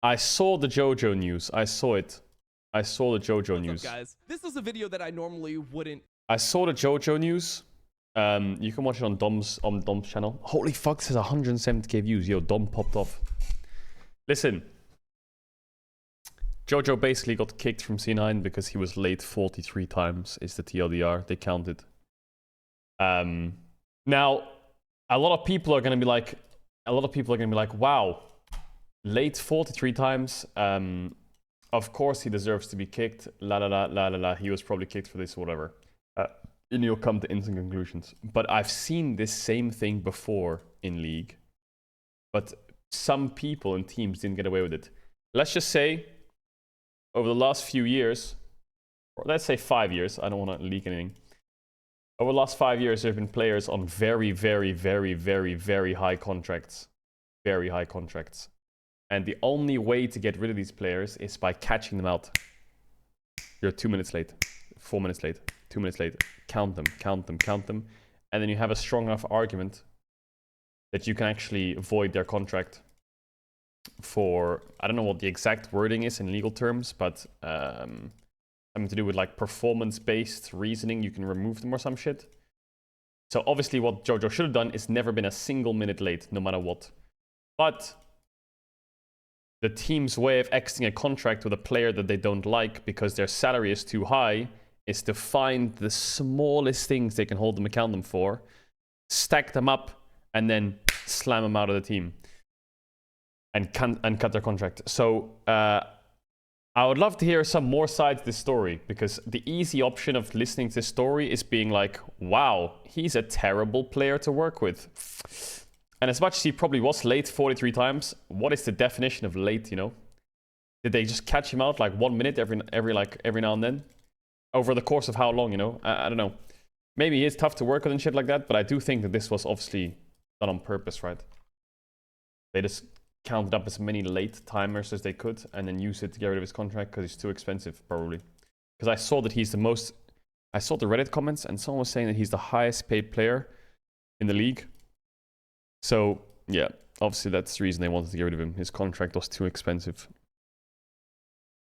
I saw the Jojo news. I saw it. I saw the Jojo news. What's up, guys? This is a video that I normally wouldn't. I saw the Jojo news. You can watch it on Dom's channel. Holy fuck, this has 170k views. Yo, Dom popped off. Listen. Jojo basically got kicked from C9 because he was late 43 times, is the TLDR. They counted. Now, a lot of people are going to be like, wow, late 43 times. Of course he deserves to be kicked. La la la la la la. He was probably kicked for this or whatever. And you'll come to instant conclusions. But I've seen this same thing before in League. But some people and teams didn't get away with it. Let's just say, over the last few years, or let's say 5 years, I don't want to leak anything. Over the last 5 years, there have been players on very, very, very, very, very high contracts. Very high contracts. And the only way to get rid of these players is by catching them out. You're 2 minutes late, 4 minutes late, 2 minutes late. Count them, count them, count them. And then you have a strong enough argument that you can actually void their contract for, I don't know what the exact wording is in legal terms, but something to do with like performance-based reasoning. You can remove them or some shit. So obviously what Jojo should have done is never been a single minute late, no matter what. But the team's way of exiting a contract with a player that they don't like because their salary is too high is to find the smallest things they can hold them accountable for, stack them up, and then slam them out of the team and cut their contract. So I would love to hear some more sides of this story, because the easy option of listening to this story is being like, wow, he's a terrible player to work with. And as much as he probably was late 43 times, what is the definition of late, you know? Did they just catch him out like 1 minute every now and then? Over the course of how long, you know? I don't know. Maybe he is tough to work with and shit like that, but I do think that this was obviously done on purpose, right? They just counted up as many late timers as they could and then use it to get rid of his contract because he's too expensive, probably. Because I saw that he's the most... I saw the Reddit comments and someone was saying that he's the highest paid player in the league. So, yeah, obviously that's the reason they wanted to get rid of him. His contract was too expensive.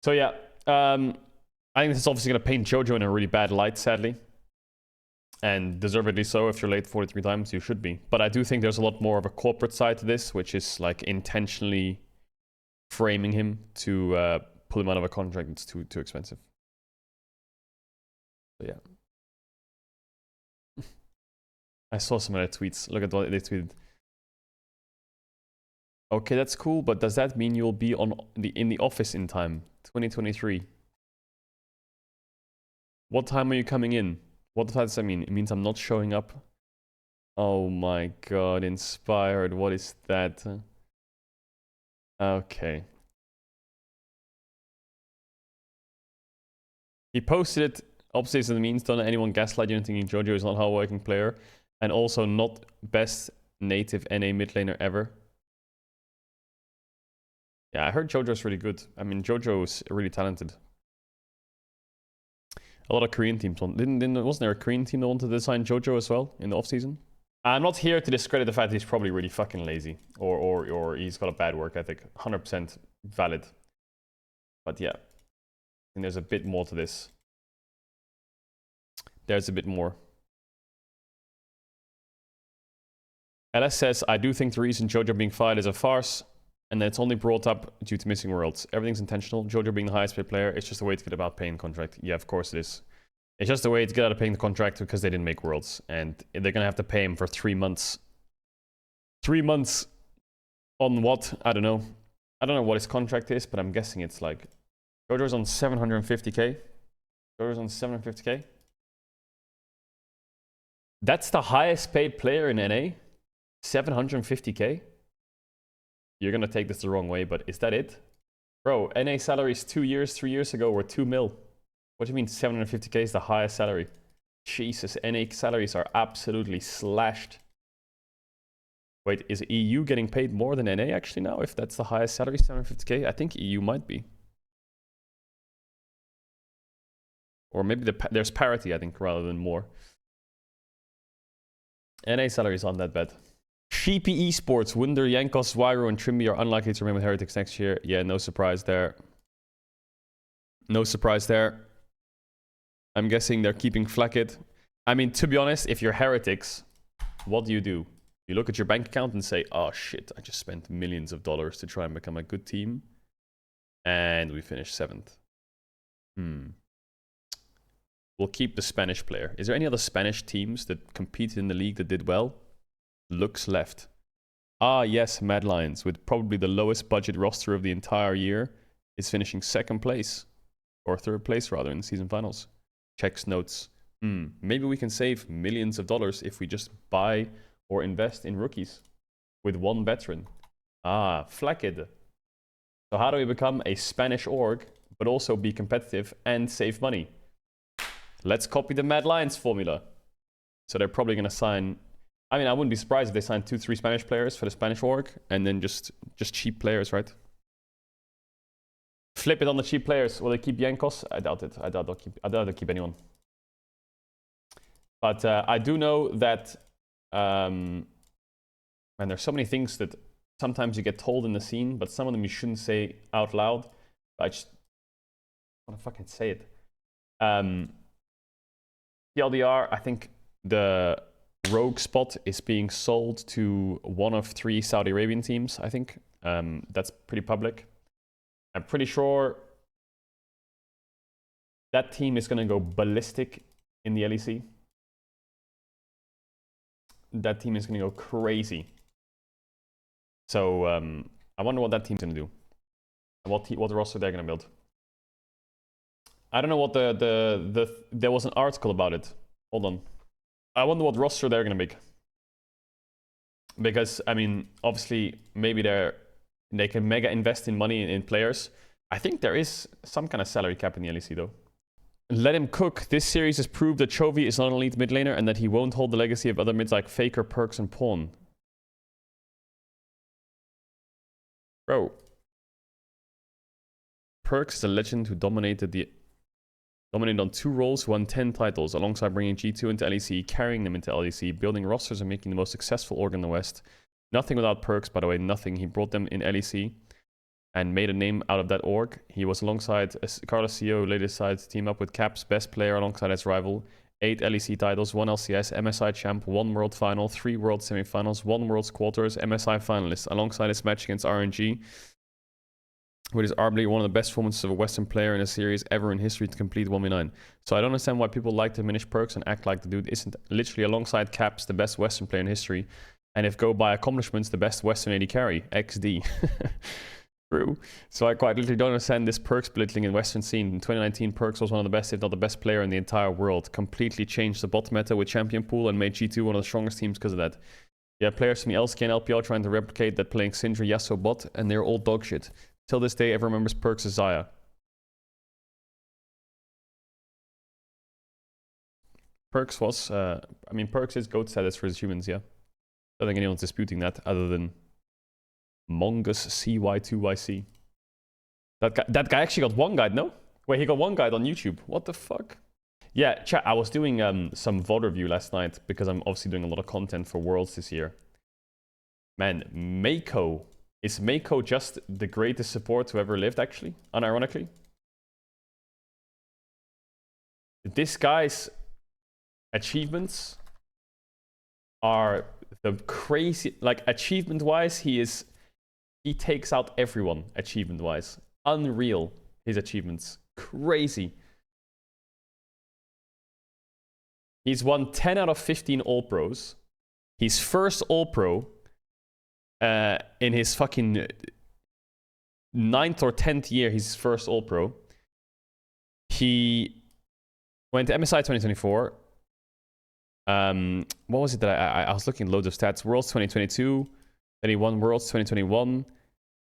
So, yeah, I think this is obviously going to paint Jojo in a really bad light, sadly. And deservedly so. If you're late 43 times, you should be. But I do think there's a lot more of a corporate side to this, which is like intentionally framing him to pull him out of a contract that's too expensive. So, yeah. I saw some of their tweets. Look at what they tweeted. Okay, that's cool, but does that mean you'll be in the office in time? 2023. What time are you coming in? What does that mean? It means I'm not showing up. Oh my god, inspired. What is that? Okay. He posted it. Obviously, it means don't let anyone gaslight you into thinking Jojo is not a hard-working player. And also not best native NA mid laner ever. Yeah, I heard Jojo's really good. I mean, Jojo is really talented. A lot of Korean teams wasn't there a Korean team that wanted to design Jojo as well in the offseason? I'm not here to discredit the fact that he's probably really fucking lazy or he's got a bad work ethic. 100% valid. But yeah, I think there's a bit more to this. There's a bit more. LS says, I do think the reason Jojo being fired is a farce, and that it's only brought up due to missing worlds. Everything's intentional. Jojo being the highest paid player, it's just a way to get about paying the contract. Yeah, of course it is. It's just a way to get out of paying the contract because they didn't make worlds. And they're going to have to pay him for 3 months. 3 months on what? I don't know. I don't know what his contract is, but I'm guessing it's like... Jojo's on 750k. Jojo's on 750k. That's the highest paid player in NA? 750k? You're gonna take this the wrong way, but is that it? Bro, NA salaries 2 years, 3 years ago were 2 mil. What do you mean 750k is the highest salary? Jesus, NA salaries are absolutely slashed. Wait, is EU getting paid more than NA actually now? If that's the highest salary, 750k? I think EU might be. Or maybe there's parity, I think, rather than more. NA salaries aren't that bad. Sheepy Esports, Wunder, Yankos, Wyro, and Trimby are unlikely to remain with Heretics next year. Yeah, no surprise there. No surprise there. I'm guessing they're keeping Flackett. I mean, to be honest, if you're Heretics, what do? You look at your bank account and say, oh shit, I just spent millions of dollars to try and become a good team. And we finished 7th. We'll keep the Spanish player. Is there any other Spanish teams that competed in the league that did well? Looks left. Ah, yes, Mad Lions, with probably the lowest budget roster of the entire year, is finishing 2nd place. Or 3rd place, rather, in the season finals. Checks notes. Maybe we can save millions of dollars if we just buy or invest in rookies with 1 veteran. Ah, Flackid. So how do we become a Spanish org, but also be competitive and save money? Let's copy the Mad Lions formula. So they're probably going to sign... I mean, I wouldn't be surprised if they signed 2-3 Spanish players for the Spanish org, and then just cheap players, right? Flip it on the cheap players. Will they keep Yankos? I doubt it. I doubt they'll keep anyone. But I do know that... and there's so many things that sometimes you get told in the scene, but some of them you shouldn't say out loud. I just want to fucking say it. TLDR, I think the rogue spot is being sold to one of 3 Saudi Arabian teams, I think. That's pretty public. I'm pretty sure that team is going to go ballistic in the LEC. That team is going to go crazy. So I wonder what that team's going to do. And what roster they're going to build. I don't know what there was an article about it. Hold on. I wonder what roster they're going to make. Because, I mean, obviously, maybe they can mega invest in money in players. I think there is some kind of salary cap in the LEC, though. Let him cook. This series has proved that Chovy is not an elite mid laner and that he won't hold the legacy of other mids like Faker, Perks, and Pawn. Bro. Perks is a legend who dominated on 2 roles, won 10 titles, alongside bringing G2 into LEC, carrying them into LEC, building rosters and making the most successful org in the West. Nothing without Perks, by the way, nothing. He brought them in LEC and made a name out of that org. He was alongside Carlos CEO, who later decided to team up with Cap's best player alongside his rival. 8 LEC titles, 1 LCS, MSI champ, 1 World Final, 3 World Semifinals, 1 World's Quarters, MSI finalist, alongside his match against RNG, which is arguably one of the best performances of a Western player in a series ever in history to complete 1v9. So I don't understand why people like to diminish Perks and act like the dude isn't literally alongside Caps the best Western player in history, and if go by accomplishments, the best Western AD carry, XD. True. So I quite literally don't understand this Perks belittling in Western scene. In 2019, Perks was one of the best, if not the best player in the entire world. Completely changed the bot meta with Champion Pool and made G2 one of the strongest teams because of that. You have players from the LCK and LPL trying to replicate that playing Syndra, Yasuo bot, and they're all dog shit. Till this day, everyone remembers Perks as Zaya. Perks was, I mean, Perks is GOAT status for his humans, yeah. I don't think anyone's disputing that other than Mongus CY2YC. That guy actually got 1 guide, no? Wait, he got 1 guide on YouTube. What the fuck? Yeah, chat, I was doing some VOD review last night because I'm obviously doing a lot of content for Worlds this year. Man, Mako. Is Mako just the greatest support who ever lived, actually? Unironically? This guy's achievements are the crazy... Like, achievement-wise, he takes out everyone, achievement-wise. Unreal, his achievements. Crazy. He's won 10 out of 15 All-Pros. He's first All-Pro in his fucking 9th or 10th year, he's first All-Pro. He went to MSI 2024. What was it that I was looking at loads of stats. Worlds 2022. Then he won Worlds 2021.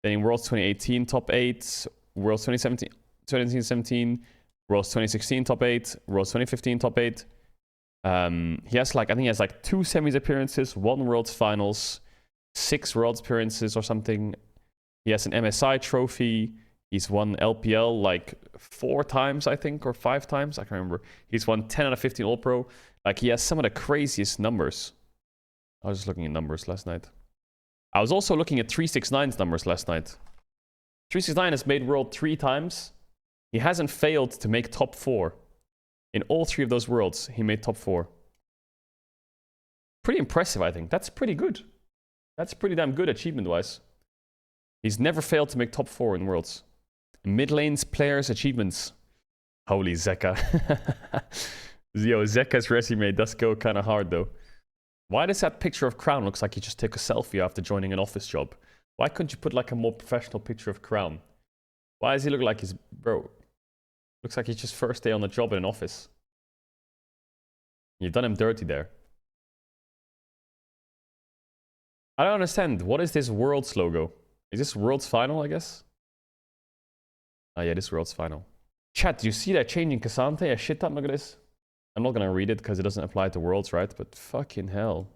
Then in Worlds 2018, top 8. Worlds 2017. Worlds 2016, top 8. Worlds 2015, top 8. He has like, I think he has like 2 semis appearances, 1 Worlds Finals, 6 Worlds appearances or something. He has an MSI trophy. He's won LPL like 4 times, I think, or 5 times. I can't remember. He's won 10 out of 15 All-Pro. Like, he has some of the craziest numbers. I was just looking at numbers last night. I was also looking at 369's numbers last night. 369 has made world 3 times. He hasn't failed to make top 4. In all 3 of those worlds, he made top 4. Pretty impressive, I think. That's pretty good. That's pretty damn good achievement-wise. He's never failed to make top 4 in worlds. Mid lane's players' achievements. Holy Zeka. Yo, Zeka's resume does go kind of hard, though. Why does that picture of Crown looks like he just took a selfie after joining an office job? Why couldn't you put like a more professional picture of Crown? Why does he look like he's... Bro, looks like he's just first day on the job in an office. You've done him dirty there. I don't understand. What is this Worlds logo? Is this Worlds Final, I guess? Oh yeah, this Worlds Final. Chat, do you see that changing Cassante? A shit ton, look at this. I'm not gonna read it because it doesn't apply to Worlds, right? But fucking hell.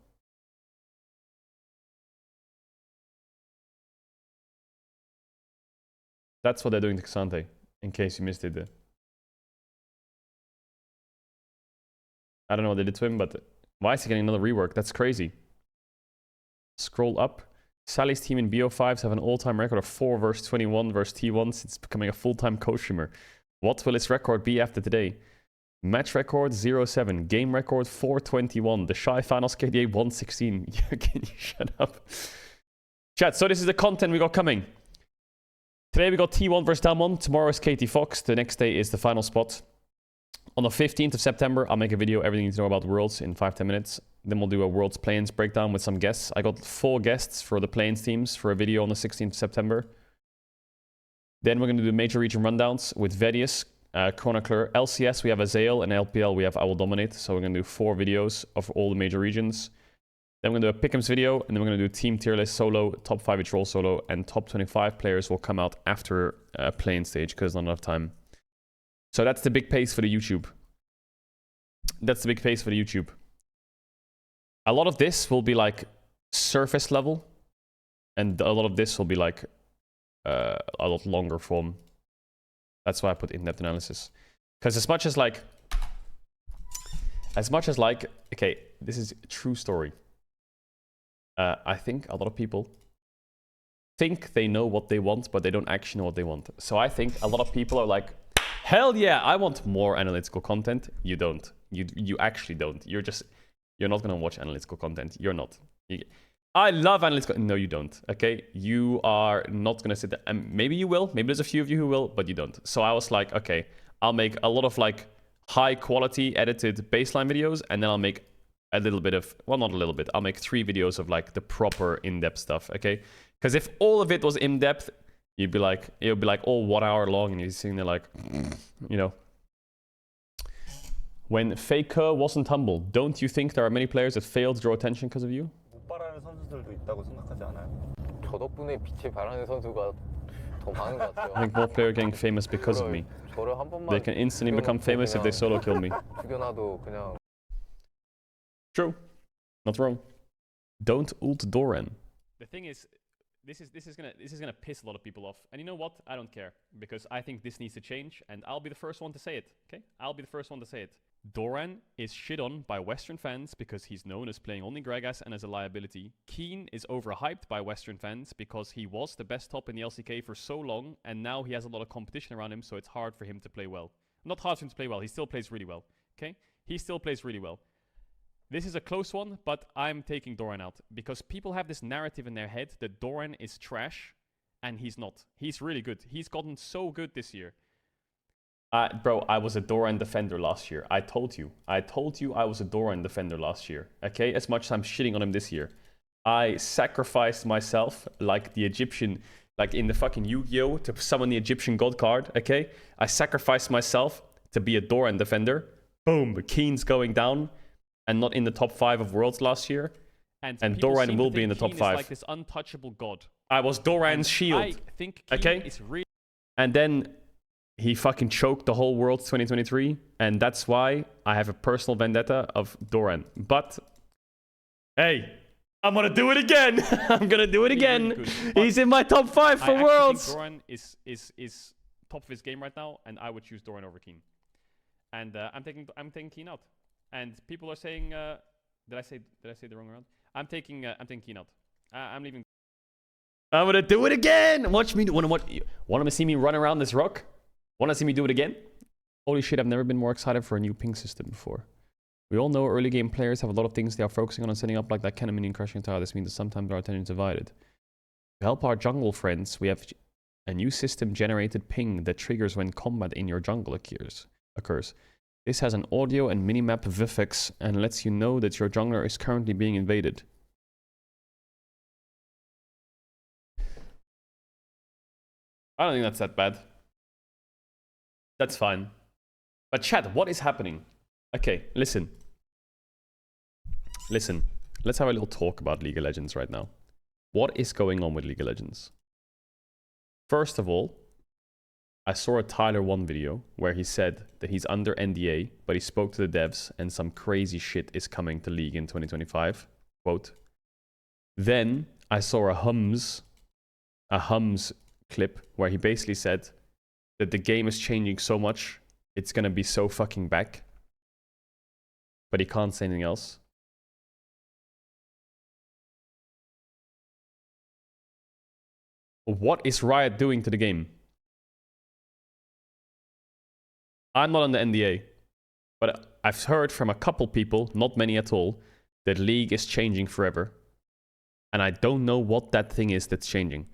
That's what they're doing to Cassante, in case you missed it. I don't know what they did to him, but why is he getting another rework? That's crazy. Scroll up. Sally's team in BO5s have an all-time record of 4 versus 21 versus T1 since becoming a full-time co-streamer. What will its record be after today? Match record 0-7. Game record 4-21. The Shy Finals KDA 116. Can you shut up? Chat, so this is the content we got coming. Today we got T1 versus Dalmon. Tomorrow is Katie Fox. The next day is the final spot. On the 15th of September, I'll make a video, everything you need to know about Worlds in 5-10 minutes. Then we'll do a Worlds Plains breakdown with some guests. I got 4 guests for the Plains teams for a video on the 16th of September. Then we're going to do major region rundowns with Vedius, Chronicler, LCS, we have Azael, and LPL, we have I Will Dominate. So we're going to do 4 videos of all the major regions. Then we're going to do a Pick'ems video, and then we're going to do Team Tier List solo, top 5 each role solo, and top 25 players will come out after Plains stage because not enough time. So that's the big pace for the YouTube. That's the big pace for the YouTube. A lot of this will be like surface level, and a lot of this will be like a lot longer form. That's why I put in-depth analysis. Because as much as like, okay, this is a true story. I think a lot of people think they know what they want, but they don't actually know what they want. So I think a lot of people are like, hell yeah, I want more analytical content. You don't. You actually don't. You're not going to watch analytical content. You're not. I love analytical. No, you don't. Okay? You are not going to sit there. And maybe you will. Maybe there's a few of you who will, but you don't. So I was like, okay, I'll make a lot of like high quality edited baseline videos, and then I'll make a little bit of, well, not a little bit. I'll make 3 videos of like the proper in-depth stuff. Okay? Because if all of it was in-depth, it would be like all 1 hour long, and you're sitting there like, you know. When Faker wasn't humble, don't you think there are many players that failed to draw attention because of you? 못바라는 선수들도 있다고 생각하지 않아요? 저 덕분에 빛이 발하는 선수가 더 많은 것 같아요. I think more players getting famous because of me. 저를 한 번만 They can instantly become famous if they solo kill me. 죽여놔도 그냥. True. Not wrong. Don't ult Doran. The thing is, this is gonna piss a lot of people off. And you know what? I don't care. Because I think this needs to change, and I'll be the first one to say it. Okay? I'll be the first one to say it. Doran is shit on by Western fans because he's known as playing only Gragas and as a liability. Keen is overhyped by Western fans because he was the best top in the LCK for so long, and now he has a lot of competition around him, so it's hard for him to play well. Not hard for him to play well, he still plays really well. Okay? He still plays really well. This is a close one, but I'm taking Doran out because people have this narrative in their head that Doran is trash, and he's not. He's really good. He's gotten so good this year. Bro, I was a Doran defender last year. I told you I was a Doran defender last year. Okay? As much as I'm shitting on him this year. I sacrificed myself like the Egyptian, like in the fucking Yu-Gi-Oh! To summon the Egyptian god card. Okay? I sacrificed myself to be a Doran defender. Boom. Keen's going down and not in the top 5 of Worlds last year. And Doran will be in the top 5. Like this untouchable god. I was Doran's shield. I think Keen is really... And then he fucking choked the whole Worlds 2023, and that's why I have a personal vendetta of Doran. But, hey, I'm gonna do it again! I'm gonna do it again! Really he's in my top 5 for Worlds! I think Doran is top of his game right now, and I would choose Doran over Keen. And I'm taking Keen out. And people are saying, did I say the wrong round? I'm taking Keynote. I'm leaving. I'm gonna do it again. Watch me. Want to see me run around this rock? Want to see me do it again? Holy shit! I've never been more excited for a new ping system before. We all know early game players have a lot of things they are focusing on and setting up, like that cannon minion crushing tower. This means that sometimes our attention is divided. To help our jungle friends, we have a new system generated ping that triggers when combat in your jungle occurs. This has an audio and minimap VFX and lets you know that your jungler is currently being invaded. I don't think that's that bad. That's fine. But chat, what is happening? Okay, listen. Listen. Let's have a little talk about League of Legends right now. What is going on with League of Legends? First of all, I saw a Tyler 1 video where he said that he's under NDA, but he spoke to the devs and some crazy shit is coming to League in 2025. Quote. Then I saw a Hums clip where he basically said that the game is changing so much, it's gonna be so fucking back. But he can't say anything else. What is Riot doing to the game? I'm not on the NDA, but I've heard from a couple people, not many at all, that League is changing forever. And I don't know what that thing is that's changing.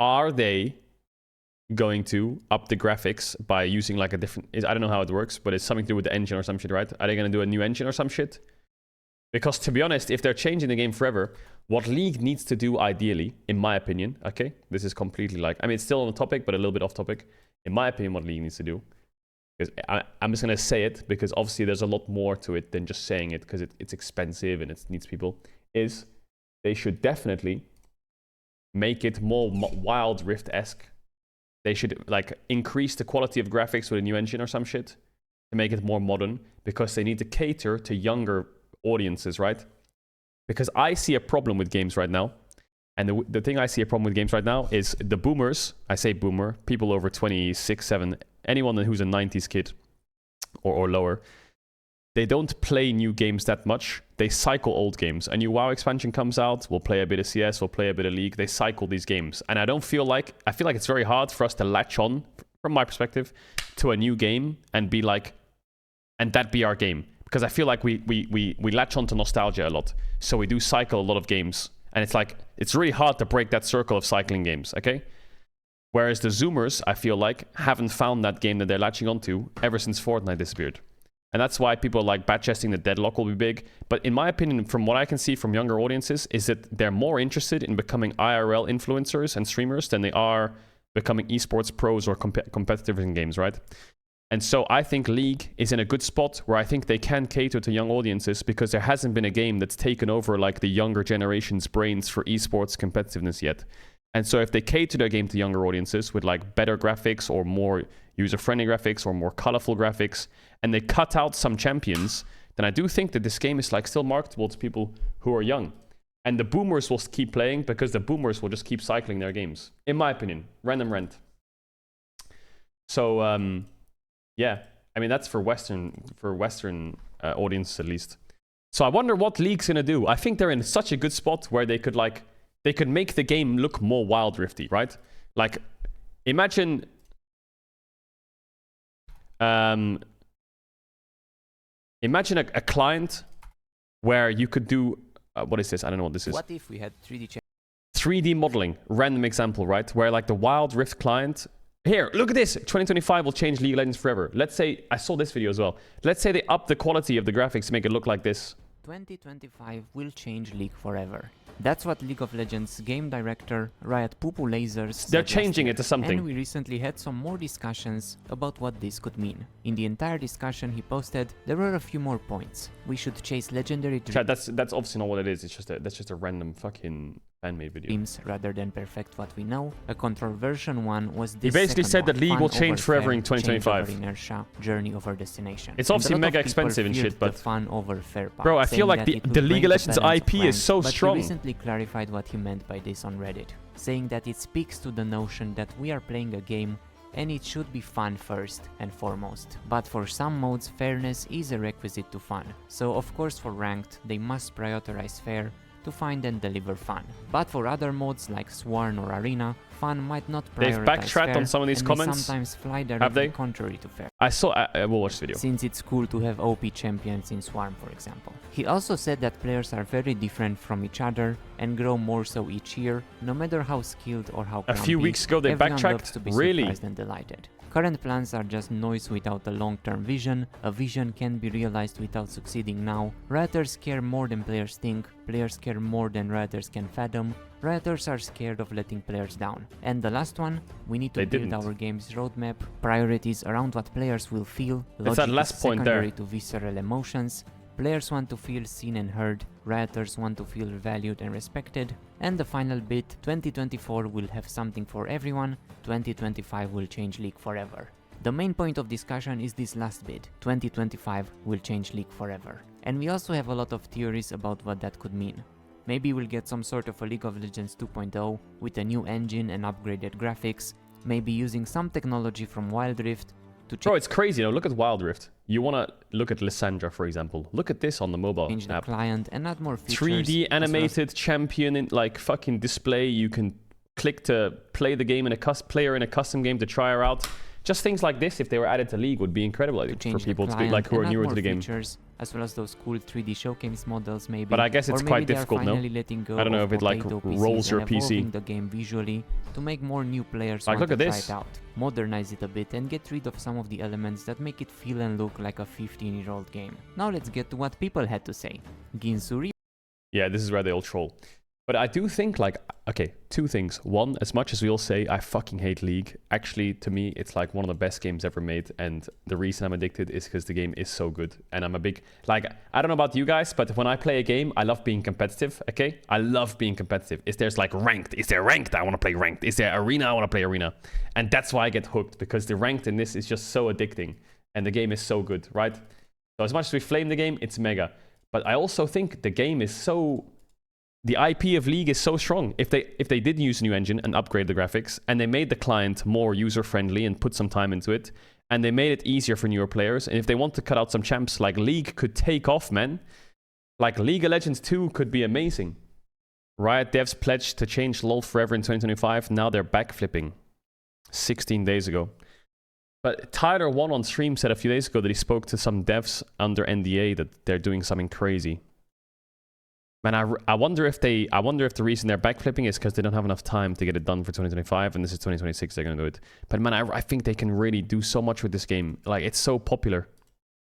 Are they going to up the graphics by using like a different... I don't know how it works, but it's something to do with the engine or some shit, right? Are they going to do a new engine or some shit? Because to be honest, if they're changing the game forever, what League needs to do ideally, in my opinion, okay? This is completely like... I mean, it's still on the topic, but a little bit off topic. In my opinion, what League needs to do, because I'm just going to say it, because obviously there's a lot more to it than just saying it, because it's expensive and it needs people, is they should definitely make it more Wild Rift-esque. They should like increase the quality of graphics with a new engine or some shit to make it more modern, because they need to cater to younger audiences, right? Because I see a problem with games right now. And the thing I see a problem with games right now is the boomers, I say boomer, people over 26, 7, anyone who's a 90s kid or lower, they don't play new games that much. They cycle old games. A new WoW expansion comes out, we'll play a bit of CS, we'll play a bit of League. They cycle these games. And I feel like it's very hard for us to latch on, from my perspective, to a new game and be like, and that be our game. Because I feel like we latch on to nostalgia a lot. So we do cycle a lot of games. And it's like, it's really hard to break that circle of cycling games, okay? Whereas the Zoomers, I feel like, haven't found that game that they're latching onto ever since Fortnite disappeared. And that's why people are like bat-chesting the Deadlock will be big. But in my opinion, from what I can see from younger audiences, is that they're more interested in becoming IRL influencers and streamers than they are becoming esports pros or competitive in games, right? And so I think League is in a good spot where I think they can cater to young audiences, because there hasn't been a game that's taken over like the younger generation's brains for esports competitiveness yet. And so if they cater their game to younger audiences with like better graphics or more user-friendly graphics or more colorful graphics, and they cut out some champions, then I do think that this game is like still marketable to people who are young. And the boomers will keep playing because the boomers will just keep cycling their games. In my opinion, random rant. So, yeah, I mean, that's for Western audiences at least. So I wonder what League's gonna do. I think they're in such a good spot where they could make the game look more Wild Rifty, right? Like, imagine, imagine a client where you could do, what is this? I don't know what this is. What if we had 3D modeling, random example, right? Where like the Wild Rift client, here, look at this. 2025 will change League of Legends forever. Let's say, I saw this video as well. Let's say they up the quality of the graphics to make it look like this. 2025 will change League forever. That's what League of Legends game director Riot Pupu Lasers They're said changing last it to year. something. And we recently had some more discussions about what this could mean. In the entire discussion he posted, there were a few more points. We should chase legendary Chat, that's obviously not what it is. It's just that's just a random fucking fan-made video. dreams rather than perfect what we know. A controversial one was this. He basically second said that one, League fun will change over forever fair, in 2025. change over inertia, journey over destination. It's And obviously a lot mega of people expensive and feared shit, but the fun over fair part, bro, I feel saying like that the it would League bring of the Legends balance IP brand, is so but strong. He recently clarified what he meant by this on Reddit, saying that it speaks to the notion that we are playing a game and it should be fun first and foremost. But for some modes, fairness is a requisite to fun, so of course for ranked, they must prioritize fair to find and deliver fun. But for other modes like Sworn or Arena, fun might not prioritize They've backtracked fair on some of these and may comments. sometimes fly Have directly they? contrary to fair. I will watch the video. Since it's cool to have OP champions in Swarm, for example. He also said that players are very different from each other and grow more so each year, no matter how skilled or how A few grumpy, weeks ago they everyone backtracked? loves to be Really? surprised and delighted. Current plans are just noise without a long-term vision. A vision can be realized without succeeding now. Rioters care more than players think. Players care more than rioters can fathom. Rioters are scared of letting players down. And the last one, we need to They build didn't. our game's roadmap, priorities around what players will feel. It's that Logic last is point there. secondary to visceral emotions. Players want to feel seen and heard, rioters want to feel valued and respected, and the final bit, 2024 will have something for everyone, 2025 will change League forever. The main point of discussion is this last bit, 2025 will change League forever. And we also have a lot of theories about what that could mean. Maybe we'll get some sort of a League of Legends 2.0 with a new engine and upgraded graphics, maybe using some technology from Wild Rift to Bro, it's crazy, you know, look at Wild Rift. You wanna look at Lissandra, for example. Look at this on the mobile change the app. client and add more features. 3D as well as animated champion in like fucking display. You can click to play the game in a player in a custom game to try her out. Just things like this, if they were added to League, would be incredible, I think, for change the people to be client like who are and add newer more to the game. features, as well as those cool 3D showcase models maybe. But I guess it's or quite maybe they are difficult, no? finally letting go I don't know of if it like potato PCs rolls your and PC. evolving the game visually to make more new players Like, want look to at try this. it out. Modernize it a bit and get rid of some of the elements that make it feel and look like a 15-year-old game. Now let's get to what people had to say. Ginsu Yeah, this is where they all troll. But I do think, like, okay, two things. One, as much as we all say I fucking hate League, actually, to me, it's like one of the best games ever made. And the reason I'm addicted is because the game is so good. And I'm a big, like, I don't know about you guys, but when I play a game, I love being competitive, okay? I love being competitive. Is there's like ranked? Is there ranked? I want to play ranked. Is there arena? I want to play arena. And that's why I get hooked, because the ranked in this is just so addicting. And the game is so good, right? So as much as we flame the game, it's mega. But I also think the game is so... The IP of League is so strong. If they did use a new engine and upgrade the graphics, and they made the client more user-friendly and put some time into it, and they made it easier for newer players, and if they want to cut out some champs, like League could take off, man. Like League of Legends 2 could be amazing. Riot devs pledged to change LoL forever in 2025. Now they're backflipping. 16 days ago. But Tyler One on stream said a few days ago that he spoke to some devs under NDA that they're doing something crazy. Man, I wonder if the reason they're backflipping is because they don't have enough time to get it done for 2025, and this is 2026 they're gonna do it. But man, I think they can really do so much with this game. Like, it's so popular.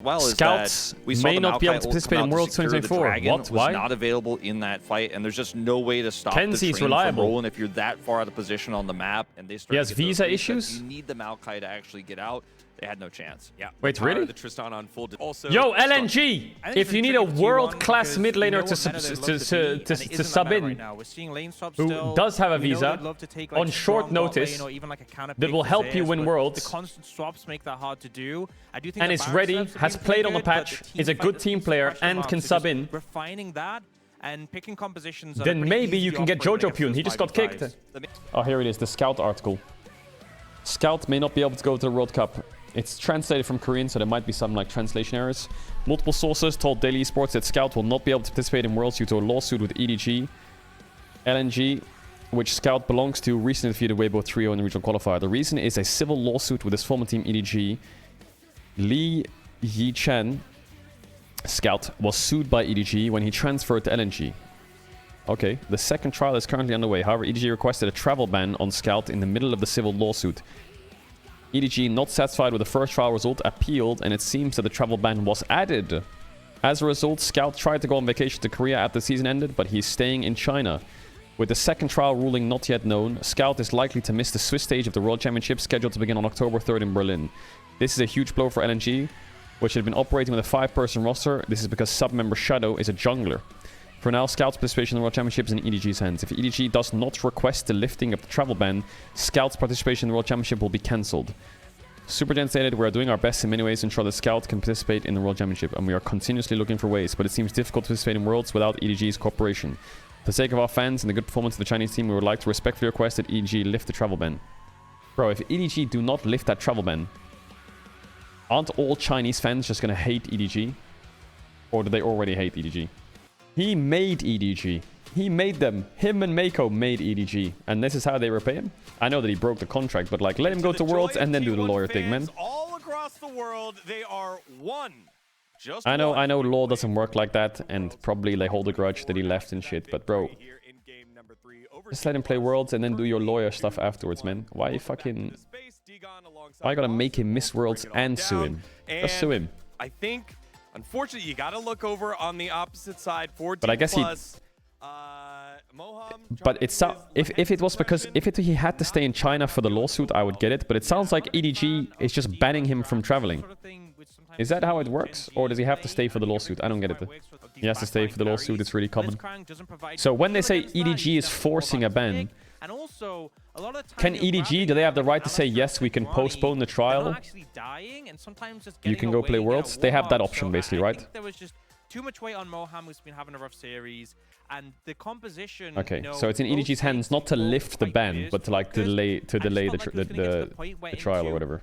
Well, Scouts we saw may the not be Maokai able to ult participate come in out to Worlds secure the 2024. dragon, What? was Why? not available in that fight, and there's just no way to stop Kenzie's the train reliable. from rolling if you're that far out of position on the map, and they start He has to get those visa resets. issues? You need the Maokai to actually get out. They had no chance. Yeah. Wait, Power really? of the Tristan on full also Yo, start- LNG! I think If it's you a need a tricky T1 world-class because mid we know laner what meta they'd love be, and it to isn't the sub meta in, right now. We're seeing lane swap who still. does have a We know visa, they'd love to take, like, on short strong bot notice, lane or even, like, a counter that pick will for help you Zeus, win but Worlds. The constant swaps make that hard to do. I do think and the is Baron ready, Steps have has been played pretty on the good, but patch, the is a team good fight team is player, question and marks can sub because in. Refining that and picking compositions that are Then pretty maybe easy you to can get operate Jojo against Pune. those He just got 5v5s. kicked. Oh, here it is, the Scout article. Scout may not be able to go to the World Cup. It's translated from Korean, so there might be some like translation errors. Multiple sources told Daily Esports that Scout will not be able to participate in Worlds due to a lawsuit with EDG. LNG, which Scout belongs to, recently defeated Weibo 3-0 in the regional qualifier. The reason is a civil lawsuit with his former team EDG. Lee Yi-Chen, Scout, was sued by EDG when he transferred to LNG. Okay, the second trial is currently underway. However, EDG requested a travel ban on Scout in the middle of the civil lawsuit. EDG, not satisfied with the first trial result, appealed, and it seems that the travel ban was added. As a result, Scout tried to go on vacation to Korea after the season ended, but he's staying in China. With the second trial ruling not yet known, Scout is likely to miss the Swiss stage of the World Championship scheduled to begin on October 3rd in Berlin. This is a huge blow for LNG, which had been operating with a 5-person roster. This is because sub-member Shadow is a jungler. For now, Scout's participation in the World Championship is in EDG's hands. If EDG does not request the lifting of the travel ban, Scout's participation in the World Championship will be cancelled. Supergen stated, "We are doing our best in many ways to ensure that Scout can participate in the World Championship, and we are continuously looking for ways, but it seems difficult to participate in Worlds without EDG's cooperation. For the sake of our fans and the good performance of the Chinese team, we would like to respectfully request that EDG lift the travel ban." Bro, if EDG do not lift that travel ban, aren't all Chinese fans just gonna hate EDG? Or do they already hate EDG? He made EDG. He made them. Him and Mako made EDG. And this is how they repay him? I know that he broke the contract, but like, let him go to Worlds and then do the lawyer thing, man. All across the world, they are one. Just I know one. law doesn't work like that, and probably they hold a grudge that he left and shit, but bro, just let him play Worlds and then do your lawyer stuff afterwards, man. Why you fucking... Why you gotta make him miss Worlds and sue him? Just sue him. I think, unfortunately, you gotta look over on the opposite side. 14 But I guess he... plus, But it's if it was because he had to stay in China for the lawsuit, I would get it. But it sounds like EDG is just banning him from traveling. Is that how it works, or does he have to stay for the lawsuit? I don't get it. He has to stay for the lawsuit. It's really common. So when they say EDG is forcing a ban, can EDG, do they have the right to say yes, we can postpone the trial? You can go play Worlds. They have that option basically, right? Too much weight on Moham, who's been having a rough series, and the composition. Okay, so it's in EDG's hands not to lift the ban, but to like delay the trial or whatever.